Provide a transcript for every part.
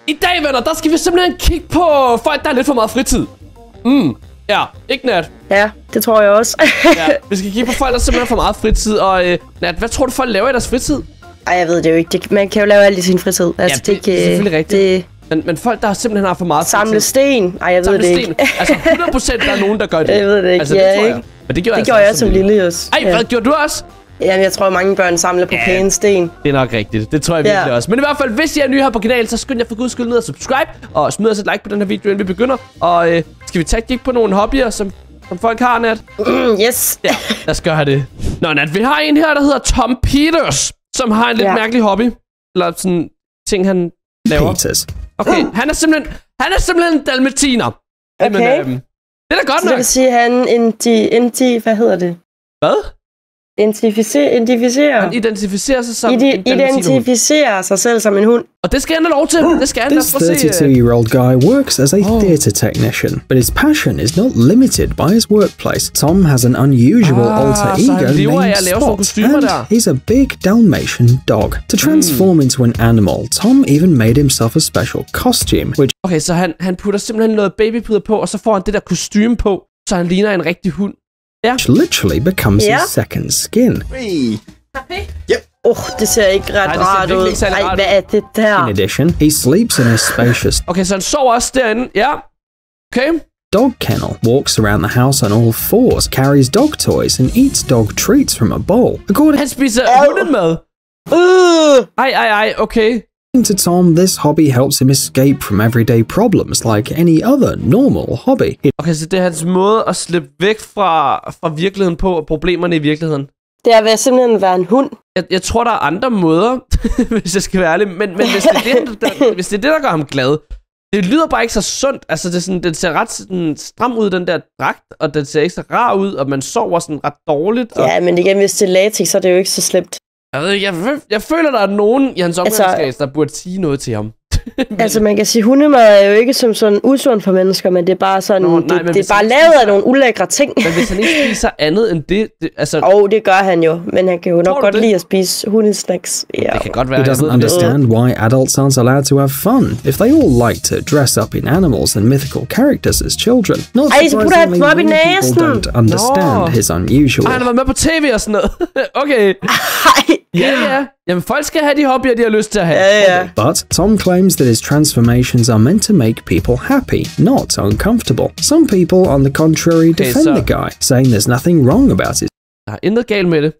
I dag, venner, der skal vi simpelthen kigge på folk, der har lidt for meget fritid. Ja, ikke Nat? Ja, det tror jeg også. Ja, vi skal kigge på folk, der simpelthen har for meget fritid. Og Nat, hvad tror du, folk laver i deres fritid? Ej, jeg ved det jo ikke. Man kan jo lave alt i sin fritid. Altså, ja, det er selvfølgelig rigtigt. Men folk, der simpelthen har for meget fritid. Samle sten? Ej, jeg ved det ikke. Altså 100% der er nogen, der gør det. Jeg ved det ikke. Altså, ja, det tror jeg. Ikke? Men det gjorde jeg som lille også. Ej, hvad gjorde du også? Jamen, jeg tror, mange børn samler på pæne sten. Det er nok rigtigt. Det tror jeg virkelig også. Men i hvert fald, hvis I er nye her på kanalen, så skynd jer for guds skyld ned og subscribe. Og smid os et like på den her video, inden vi begynder. Og skal vi tage kigge på nogle hobbyer, som folk har, Nat? Yes. Ja, lad os gøre det. Nå, Nat, vi har en her, der hedder Tom Peters, som har en lidt mærkelig hobby. Eller sådan ting, han laver. Peters. Okay, han er simpelthen en dalmatiner. Okay. Jamen, det er da godt nok. Det vil sige, hvad hedder det? Hvad? Identificerer. Han identificerer sig som Identificerer sig selv som en hund. Og det skal han have lov til. Det skal han. This 32-year-old guy works as a theatre technician, but his passion is not limited by his workplace. Tom has an unusual alter ego named Spot, and he's a big Dalmatian dog. To transform into an animal, Tom even made himself a special costume, which... Okay, så han putter simpelthen noget babypuder på, og så får han det der kostume på, så han ligner en rigtig hund. Ja. Literally becomes his second skin. Det ser ikke ret rart ud. Ej, hvad er det der? In addition, he sleeps in a spacious... Okay, så han sover også derinde. Ja. Okay. Dog kennel, walks around the house on all fours, carries dog toys, and eats dog treats from a bowl. Han spiser hundemad. Ej, okay. To Tom, this hobby helps him escape from everyday problems like any other normal hobby. Okay, så det er hans måde at slippe væk fra virkeligheden på, og problemerne i virkeligheden. Det er simpelthen være en hund. Jeg tror, der er andre måder, hvis jeg skal være ærlig. Men hvis det er det, der gør ham glad. Det lyder bare ikke så sundt. Altså, det er sådan, den ser ret sådan, stram ud, den der dragt, og den ser ikke så rar ud, og man sover sådan ret dårligt. Og... Ja, men igen, hvis det er latex, så er det jo ikke så slemt. Jeg føler, der er nogen i hans omgangskreds, der burde sige noget til ham. Altså, man kan sige, hundemad er jo ikke som sådan usund for mennesker, men det er bare sådan, det er bare lavet af nogle ulækre ting. Men hvis han ikke spiser andet end det altså... det gør han jo, men han kan jo nok godt lide at spise hundesnacks. Ja. Det kan godt være. He doesn't understand why adults aren't allowed to have fun, if they all like to dress up in animals and mythical characters as children. Not surprisingly, many people don't understand his unusual... Han har været med på tv og sådan noget. Okay. Ja. Jamen, folk skal have de hobbyer, de har lyst til at have. Ja. But Tom claims that his transformations are meant to make people happy, not uncomfortable. Some people, on the contrary, defend the guy, saying there's nothing wrong about it. Der er intet galt med det.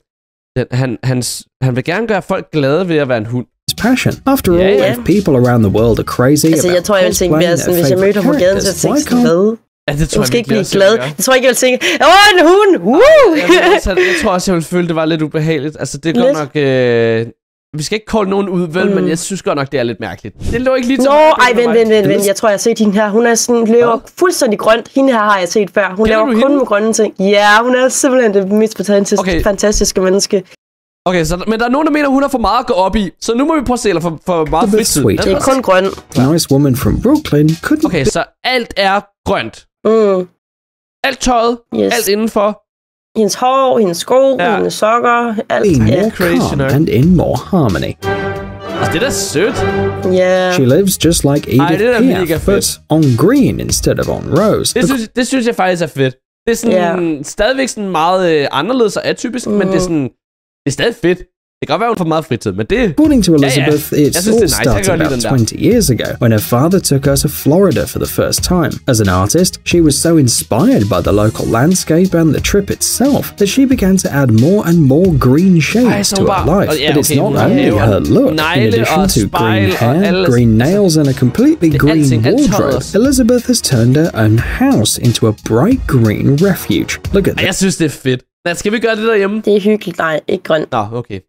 Han vil gerne gøre folk glade ved at være en hund. Passion. After all, if people around the world are crazy about jeg tror, jeg vil tænke, hvis jeg mødte ham på gaden, så tænkte jeg sådan, ja, det tror jeg ikke blive glad. Jeg tror ikke, jeg vil tænke, en hund! Woo! Jeg tror også, jeg ville føle, det var lidt ubehageligt. Altså, det er godt nok... Vi skal ikke kolde nogen ud, vel, men jeg synes godt nok, det er lidt mærkeligt. Det lå ikke lige til vent. Jeg tror, jeg har set hende her. Hun er sådan, lever fuldstændig grønt. Hende her har jeg set før. Hun laver kun med grønne ting. Ja, hun er simpelthen det mest fantastiske menneske. Okay, men der er nogen, der mener, hun har for meget at gå op i. Så nu må vi prøve at se, eller for meget fritid. Det er kun grøn. Nice woman from Brooklyn couldn't... Okay, så alt er grønt. Alt tøjet, alt indenfor. Hendes hår, hendes sko, hendes sokker, alt. More calm and in more harmony. Det er da sødt. Yeah. She lives just like Edith Piaf, but on green instead of on rose. Det synes jeg faktisk er fedt. Det er sådan stadigvæk sådan meget anderledes og atypisk, men det er sådan, det er stadig fedt. Det kan godt være, hun får meget fritid, men det... According to Elizabeth, it all started about 20 years ago, when her father took her to Florida for the first time. As an artist, she was so inspired by the local landscape and the trip itself, that she began to add more and more green shades to her life. But it's not only her look. In addition to green hair, green nails, and a completely green wardrobe, Elizabeth has turned her own house into a bright green refuge. Look at this. Jeg synes, det er fedt. Skal vi gøre det derhjemme? Det er hyggeligt. Nej, ikke grønt. Nå, okay.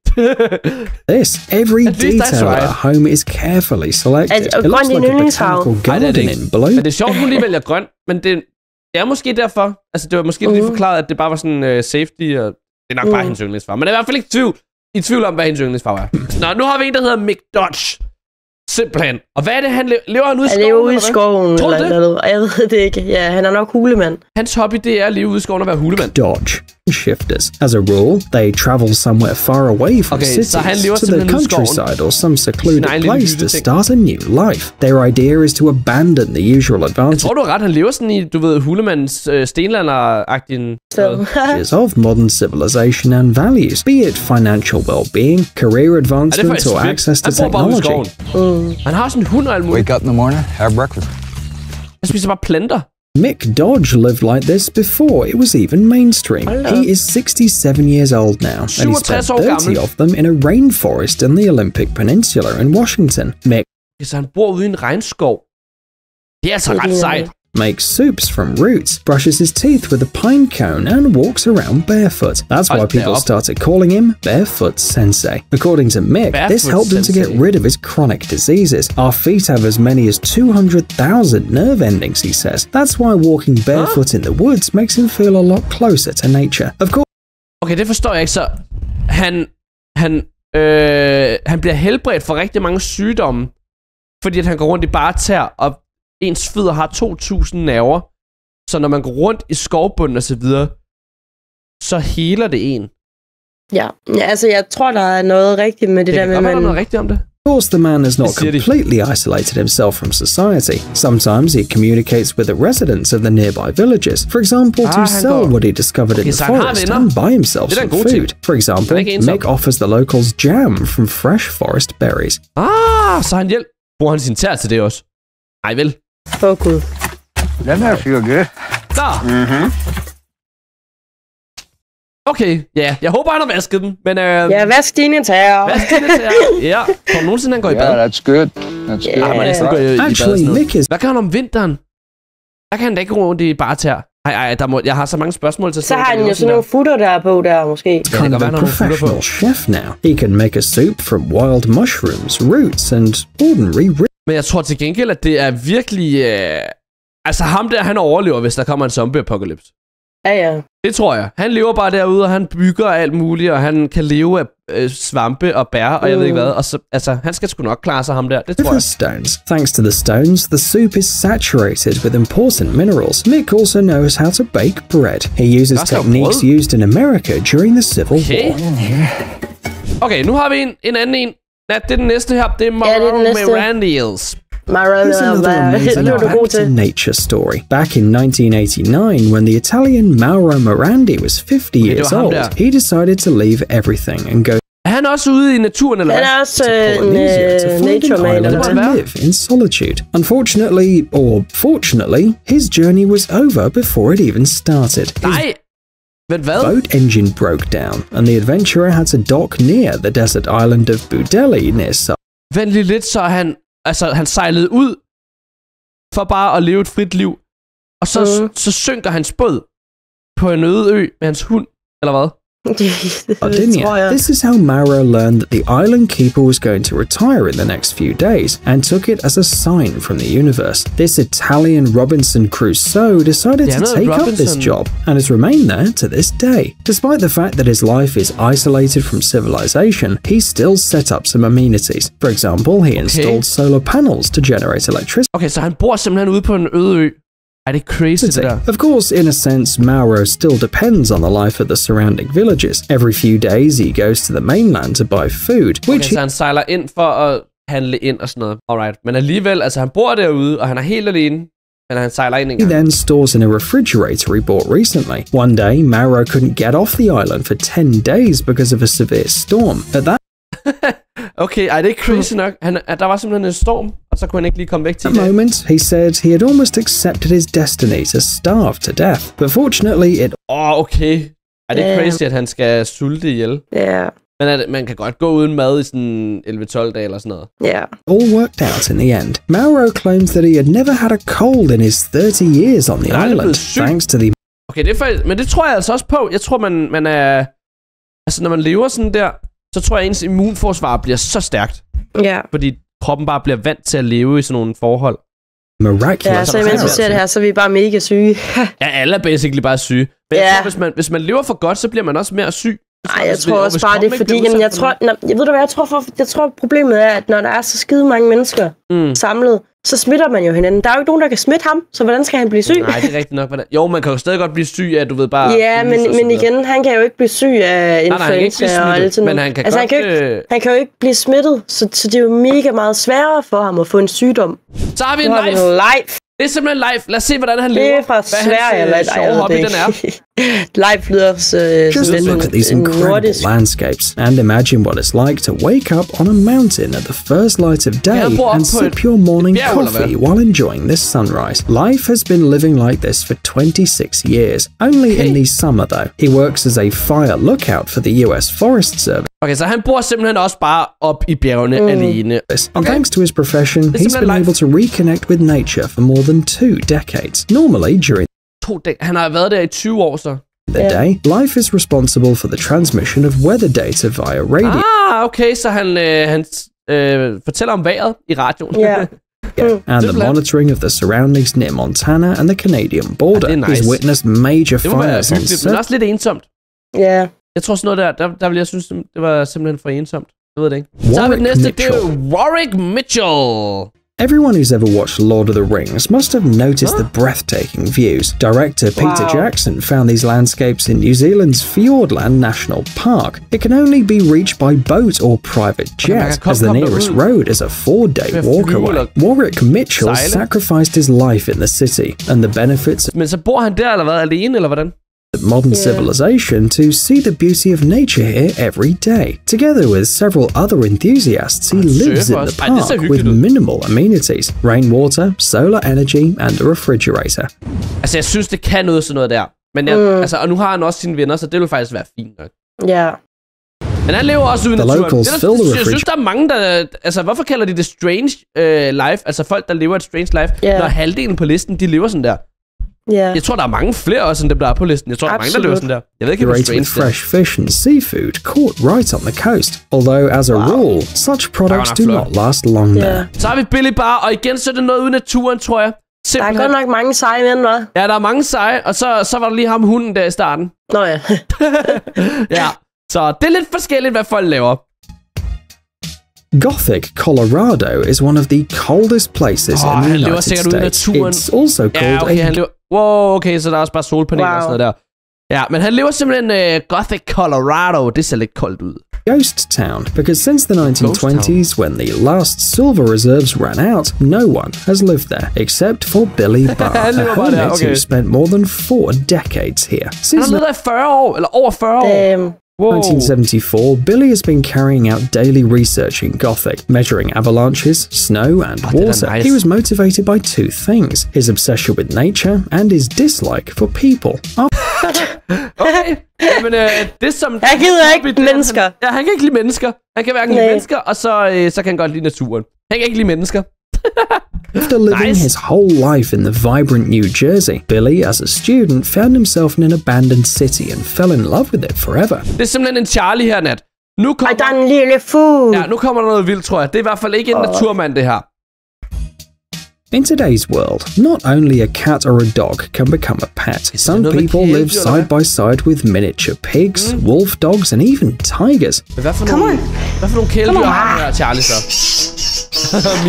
Every detail of her home is carefully selected. It looks like a botanical garden in blue. Men det er sjovt, hun lige vælger grønt, men det er måske derfor. Altså, det var måske lige forklaret, at det bare var sådan safety, og det er nok bare hendes yndlingsfarve. Men det er i hvert fald ikke i tvivl om, hvad hendes yndlingsfarve er. Nå, nu har vi en, der hedder Mick Dodge. Simpelthen. Og hvad er det, han lever han ude i skoven? Han lever ude i skoven, eller noget. Jeg ved det ikke. Ja, han er nok hulemand. Hans hobby, det er at leve ude i skoven og være hulemand. Dodge shifters. As a rule, they travel somewhere far away from cities to the countryside or some secluded place to start a new life. Their idea is to abandon the usual advantages. Jeg tror, du har ret. Han lever sådan i, du ved, Hulemans stenlander-agtige of modern civilization and values, be it financial well-being, career advancement, or access to technology. Han har sådan en hund og alt muligt. Wake up in the morning, have breakfast. Han spiser bare planter. Mick Dodge lived like this before it was even mainstream. He is 67 years old now, and he spent 30 of them in a rainforest in the Olympic Peninsula in Washington. Mick så han bor ude i en regnskov. Det er altså ret sejt. Makes soups from roots, brushes his teeth with a pine cone, and walks around barefoot. That's why people started calling him Barefoot Sensei. According to Mick, this helped him to get rid of his chronic diseases. Our feet have as many as 200,000 nerve endings, he says. That's why walking barefoot in the woods makes him feel a lot closer to nature. Of course. Okay, det forstår jeg ikke. Så han bliver helbredt for rigtig mange sygdomme, fordi at han går rundt i bare tær, og ens fødder har 2.000 nerver. Så når man går rundt i skovbunden og så videre, så heler det en. Ja, altså jeg tror, der er noget rigtigt med det der med, der er noget rigtigt om det. Of course, the man has not completely isolated himself from society. Sometimes he communicates with the residents of the nearby villages. For example, to sell what he discovered in the forest and buy himself some food. For example, Mick offers the locals jam from fresh forest berries. Så han bruger han sin tær til det også? Nej vel? Gud. Den her feel good. Okay, ja. Jeg håber, han har vasket den, men... ja, vask dine tæer. Vask dine tæer. Ja. Tror nogensinde, han går i bad? Yeah, that's good. That's good. Man næsten går i bad. Hvad kan han om vinteren? Der kan han da ikke gå rundt i bare tæer. Jeg har så mange spørgsmål til... Så har han jo sådan nogle futter der på der, måske. Kind of a professional chef now. He can make a soup from wild mushrooms, roots and ordinary... Men jeg tror til gengæld, at det er virkelig... altså ham der, han overlever, hvis der kommer en zombie-apokalypse. Ja. Det tror jeg. Han lever bare derude, og han bygger alt muligt, og han kan leve af svampe og bær, og jeg ved ikke hvad. Og så, altså, han skal sgu nok klare sig ham der. Det tror jeg. Stones. Thanks to the stones, the soup is saturated with important minerals. Mick also knows how to bake bread. He uses techniques used in America during the Civil War. Okay, nu har vi en anden en. Det er den næste her. Det er Mauro Mirandiels. Here's another amazing nature story. Back in 1989, when the Italian Mauro Morandi was 50 years old, he decided to leave everything and go. Er han også ude i naturen, eller hvad? Han er også nature man, to live in solitude. Unfortunately, or fortunately, his journey was over before it even started. Nej! The boat engine broke down, and the adventurer had to dock near the desert island of Budelli near Vent lige lidt, så han sejlede ud for bare at leve et frit liv, og så synker hans båd på en øde ø med hans hund, eller hvad? This is how Mauro learned that the island keeper was going to retire in the next few days, and took it as a sign from the universe. This Italian Robinson Crusoe decided to take up this job, and has remained there to this day. Despite the fact that his life is isolated from civilization, he still set up some amenities. For example, he installed solar panels to generate electricity. Okay, så han bor simpelthen ude på en øde ø. Er det crazy, det der? Of course, in a sense, Mauro still depends on the life of the surrounding villages. Every few days, he goes to the mainland to buy food, which så han sejler ind for at handle ind og sådan noget. Alright, men alligevel, altså han bor derude, og han er helt alene, men han sejler ind en gang. He then stores in a refrigerator he bought recently. One day, Mauro couldn't get off the island for 10 days because of a severe storm. At that okay, det er ikke crazy nok. Der var simpelthen en storm, og så kunne han ikke lige komme væk til det. Moment, he said he had almost accepted his destiny to starve to death, but fortunately it... okay. Er det crazy, at han skal sulte ihjel? Ja. Men man kan godt gå uden mad i sådan 11-12 dage eller sådan noget. Ja. All worked out in the end. Mauro claims that he had never had a cold in his 30 years on the island, thanks to the... Okay, det er faktisk... Men det tror jeg altså også på. Jeg tror, man er... Altså, når man lever sådan der, så tror jeg, ens immunforsvar bliver så stærkt. Ja. Fordi kroppen bare bliver vant til at leve i sådan nogle forhold. Miraculous. Ja, så imens vi ser det her, så er vi bare mega syge. Ja, alle er basically bare syge. Men jeg tror, hvis man lever for godt, så bliver man også mere syg. Nej, jeg tror også bare, det er fordi, jamen, jeg tror problemet er, at når der er så skide mange mennesker samlet, så smitter man jo hinanden. Der er jo ikke nogen, der kan smitte ham, så hvordan skal han blive syg? Nej, det er rigtigt nok. Jo, man kan jo stadig godt blive syg af, du ved bare... Ja, men igen, han kan jo ikke blive syg af influenza og alt sådan noget. Men han kan altså, godt... han kan jo ikke blive smittet, så det er jo mega meget sværere for ham at få en sygdom. Så har vi en live. Det er simpelthen live. Lad os se, hvordan han lever. Det er fra Sverige, eller sjove hobby, den er. Live lyder Just look at these incredible landscapes and imagine what it's like to wake up on a mountain at the first light of day and sip your morning coffee while enjoying this sunrise. Life has been living like this for 26 years, only in the summer though. He works as a fire lookout for the US Forest Service. Okay, så han bor simpelthen også bare op i bjergene alene. And thanks to his profession, he's been able to reconnect with nature for more than 2 decades. Normally during han har været der i 20 år så. The day, life is responsible for the transmission of weather data via radio. Okay, så han fortæller om vejret i radioen. And the monitoring of the surroundings near Montana and the Canadian border. He's witnessed major fires on set. Det er også lidt ensomt. Ja. Jeg tror sådan noget der ville jeg synes, det var simpelthen for ensomt. Jeg ved det ikke. Så har vi næste, det er Warwick Mitchell. Everyone who's ever watched Lord of the Rings must have noticed the breathtaking views. Director Peter Jackson found these landscapes in New Zealand's Fiordland National Park. It can only be reached by boat or private jet, as the nearest road is a 4-day walk away. Warwick Mitchell sacrificed his life in the city, and the benefits... Men så bor han der eller hvad, alene, eller hvordan? Modern civilization to see the beauty of nature here every day. Together with several other enthusiasts, he lives in the park with minimal amenities, rainwater, solar energy and a refrigerator. Altså, jeg synes, det kan noget sådan noget der. Men altså, og nu har han også sine venner, så det vil faktisk være fint nok. Ja. Men han lever også uden naturen. Jeg synes, der er mange, der... Altså, hvorfor kalder de det strange life? Altså, folk, der lever et strange life, når halvdelen på listen, de lever sådan der. Yeah. Jeg tror, der er mange flere også, end dem, der er på listen. Jeg tror, der er mange, der lever sådan der. Jeg ved ikke, great with fresh fish and seafood caught right on the coast. Although, as a rule, such products do not last long there. Så har vi Billy Bar, og igen så er det noget uden naturen, tror jeg. Simpelthen. Der er godt nok mange seje mænd, hva'? Ja, der er mange seje, og så var der lige ham hunden der i starten. Nå ja. Ja, så det er lidt forskelligt, hvad folk laver. Gothic, Colorado is one of the coldest places in the United States. It's also called okay, så der er også bare solpaneler og sådan noget der. Ja, men han lever simpelthen Gothic, Colorado. Det ser lidt koldt ud. Ghost town, because since the 1920s, when the last silver reserves ran out, no one has lived there except for Billy Barr, a hermit who spent more than 4 decades here. Han har levet der i 40 år, eller over 40 år. 1974, Billy has been carrying out daily research in Gothic, measuring avalanches, snow and water. He was motivated by 2 things, his obsession with nature and his dislike for people. Okay, men det som... Han gider ikke mennesker. Han kan ikke lide mennesker. Han kan hverken lide mennesker, og så kan han godt lide naturen. Han kan ikke lide mennesker. After living his whole life in the vibrant New Jersey, Billy, as a student, found himself in an abandoned city and fell in love with it forever. Det er simpelthen en Charlie her, Nat. Nu kommer... der er en lille fugl. Ja, nu kommer der noget vildt, tror jeg. Det er i hvert fald ikke en naturmand, det her. In today's world, not only a cat or a dog can become a pet. Some people live side by side with miniature pigs, wolf dogs, and even tigers. Hvad for nogle kæledyr har den her Charlie så?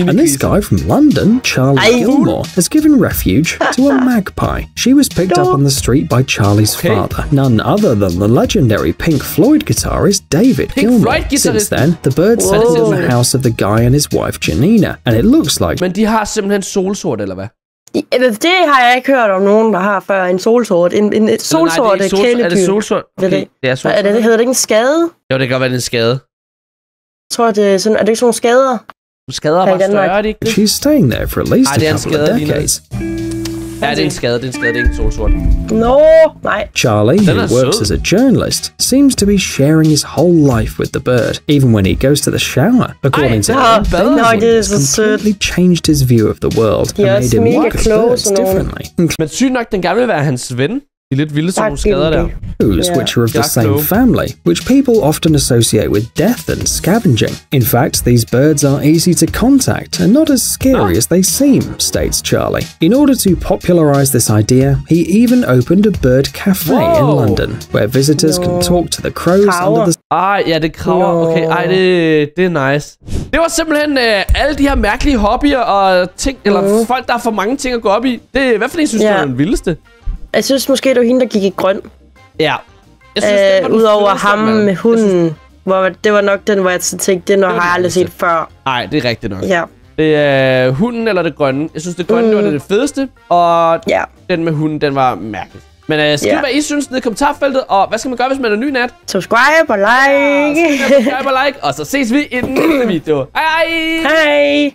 And this guy from London, Charlie Gilmore, has given refuge to a magpie. She was picked up on the street by Charlie's father, none other than the legendary Pink Floyd guitarist David Gilmour. Since then, the bird settled in the house of the guy and his wife Janina, and it looks like... Men de har simpelthen solsort, eller hvad? Det har jeg ikke hørt om nogen, der har før. En solsort. En solsort kæledyr. Er det solsort? Okay. Det er solsort. Hedder det ikke en skade? Jo, det kan godt være, det er en skade. Jeg tror, det er sådan... Er det ikke sådan nogle skader? Skader bare større, er det ikke? She's staying there for at least a couple of decades. Ja, det er en skade, det er ikke en solsort. Nej. Charlie, who works as a journalist, seems to be sharing his whole life with the bird, even when he goes to the shower. According to him, has completely changed his view of the world and made him look at birds differently. Men sygt nok, den gerne vil være hans ven. De lidt vilde sådan nogle skader der. Which are of the same family, which people often associate with death and scavenging. In fact, these birds are easy to contact and not as scary as they seem, states Charlie. In order to popularize this idea, he even opened a bird cafe in London, where visitors can talk to the crows under the... Ja, det kraver. Okay, det er nice. Det var simpelthen alle de her mærkelige hobbyer og ting, eller folk, der har for mange ting at gå op i. Hvad for en synes du er den vildeste? Jeg synes måske, det var hende, der gik i grøn. Ja. Udover ham med hunden, hvor det var nok den, hvor jeg tænkte, det har jeg aldrig set før. Nej, det er rigtigt nok. Ja. Det er hunden eller det grønne. Jeg synes, det grønne det var det fedeste, og den med hunden, den var mærkelig. Men skriv, hvad I synes nede i kommentarfeltet, og hvad skal man gøre, hvis man er ny nat? Subscribe og like. Subscribe og like, og så ses vi i den næste video. Hej hej! Hej!